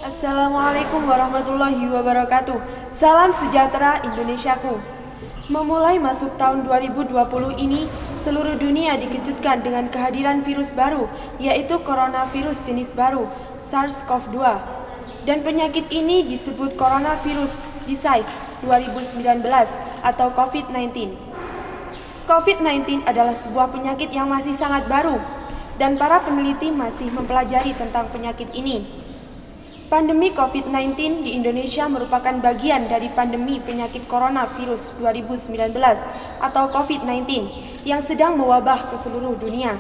Assalamualaikum warahmatullahi wabarakatuh. Salam sejahtera Indonesiaku. Memulai masuk tahun 2020 ini, seluruh dunia dikejutkan dengan kehadiran virus baru, yaitu coronavirus jenis baru, SARS-CoV-2. Dan penyakit ini disebut coronavirus disease 2019 atau COVID-19. COVID-19 adalah sebuah penyakit yang masih sangat baru, dan para peneliti masih mempelajari tentang penyakit ini. Pandemi COVID-19 di Indonesia merupakan bagian dari pandemi penyakit coronavirus 2019 atau COVID-19 yang sedang mewabah ke seluruh dunia.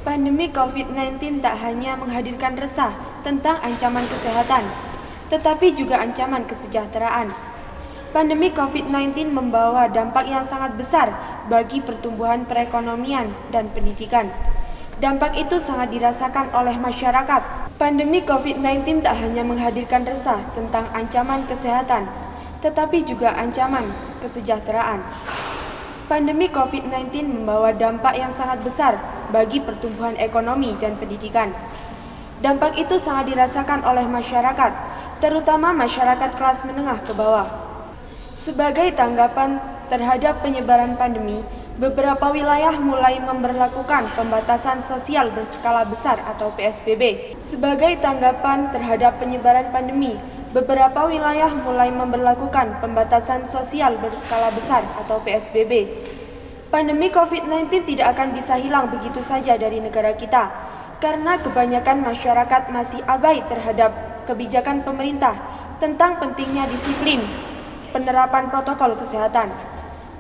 Pandemi COVID-19 tak hanya menghadirkan resah tentang ancaman kesehatan, tetapi juga ancaman kesejahteraan. Pandemi COVID-19 membawa dampak yang sangat besar bagi pertumbuhan perekonomian dan pendidikan. Dampak itu sangat dirasakan oleh masyarakat. Pandemi COVID-19 tak hanya menghadirkan resah tentang ancaman kesehatan, tetapi juga ancaman kesejahteraan. Pandemi COVID-19 membawa dampak yang sangat besar bagi pertumbuhan ekonomi dan pendidikan. Dampak itu sangat dirasakan oleh masyarakat, terutama masyarakat kelas menengah ke bawah. Sebagai tanggapan terhadap penyebaran pandemi, beberapa wilayah mulai memberlakukan pembatasan sosial berskala besar atau PSBB. Sebagai tanggapan terhadap penyebaran pandemi, beberapa wilayah mulai memberlakukan pembatasan sosial berskala besar atau PSBB. Pandemi COVID-19 tidak akan bisa hilang begitu saja dari negara kita, karena kebanyakan masyarakat masih abai terhadap kebijakan pemerintah tentang pentingnya disiplin penerapan protokol kesehatan.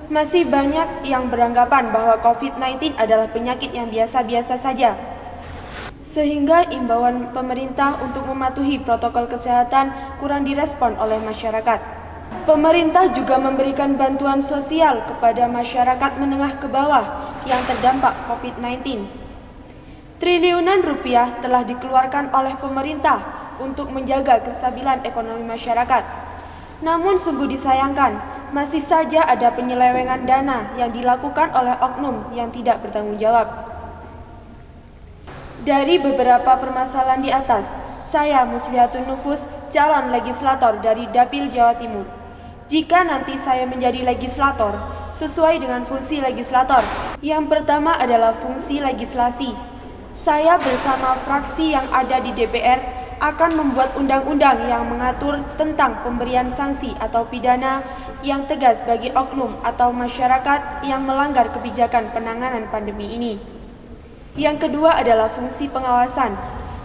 Masih banyak yang beranggapan bahwa COVID-19 adalah penyakit yang biasa-biasa saja, sehingga imbauan pemerintah untuk mematuhi protokol kesehatan kurang direspon oleh masyarakat. Pemerintah juga memberikan bantuan sosial kepada masyarakat menengah ke bawah yang terdampak COVID-19. Triliunan rupiah telah dikeluarkan oleh pemerintah untuk menjaga kestabilan ekonomi masyarakat. Namun sungguh disayangkan, masih saja ada penyelewengan dana yang dilakukan oleh oknum yang tidak bertanggung jawab. Dari beberapa permasalahan di atas, saya Muslihatun Nufus, calon legislator dari Dapil Jawa Timur. Jika nanti saya menjadi legislator, sesuai dengan fungsi legislator, yang pertama adalah fungsi legislasi. Saya bersama fraksi yang ada di DPR akan membuat undang-undang yang mengatur tentang pemberian sanksi atau pidana yang tegas bagi oknum atau masyarakat yang melanggar kebijakan penanganan pandemi ini. Yang kedua adalah fungsi pengawasan.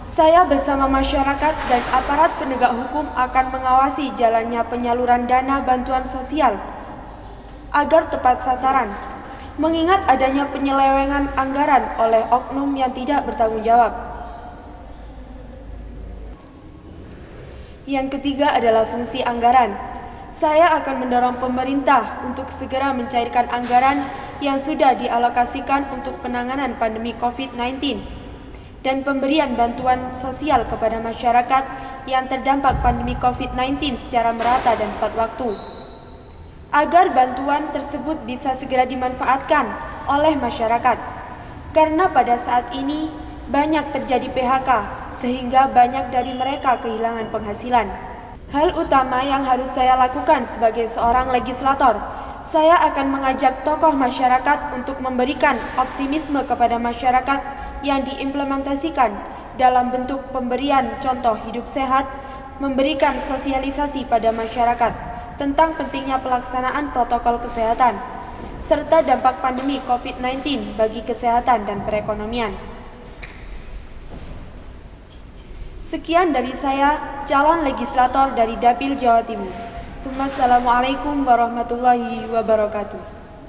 Saya bersama masyarakat dan aparat penegak hukum akan mengawasi jalannya penyaluran dana bantuan sosial agar tepat sasaran, mengingat adanya penyelewengan anggaran oleh oknum yang tidak bertanggung jawab. Yang ketiga adalah fungsi anggaran. Saya akan mendorong pemerintah untuk segera mencairkan anggaran yang sudah dialokasikan untuk penanganan pandemi COVID-19 dan pemberian bantuan sosial kepada masyarakat yang terdampak pandemi COVID-19 secara merata dan tepat waktu, agar bantuan tersebut bisa segera dimanfaatkan oleh masyarakat. Karena pada saat ini banyak terjadi PHK, sehingga banyak dari mereka kehilangan penghasilan. Hal utama yang harus saya lakukan sebagai seorang legislator, saya akan mengajak tokoh masyarakat untuk memberikan optimisme kepada masyarakat yang diimplementasikan dalam bentuk pemberian contoh hidup sehat, memberikan sosialisasi pada masyarakat tentang pentingnya pelaksanaan protokol kesehatan, serta dampak pandemi COVID-19 bagi kesehatan dan perekonomian. Sekian dari saya, calon legislator dari Dapil Jawa Timur. Assalamualaikum warahmatullahi wabarakatuh.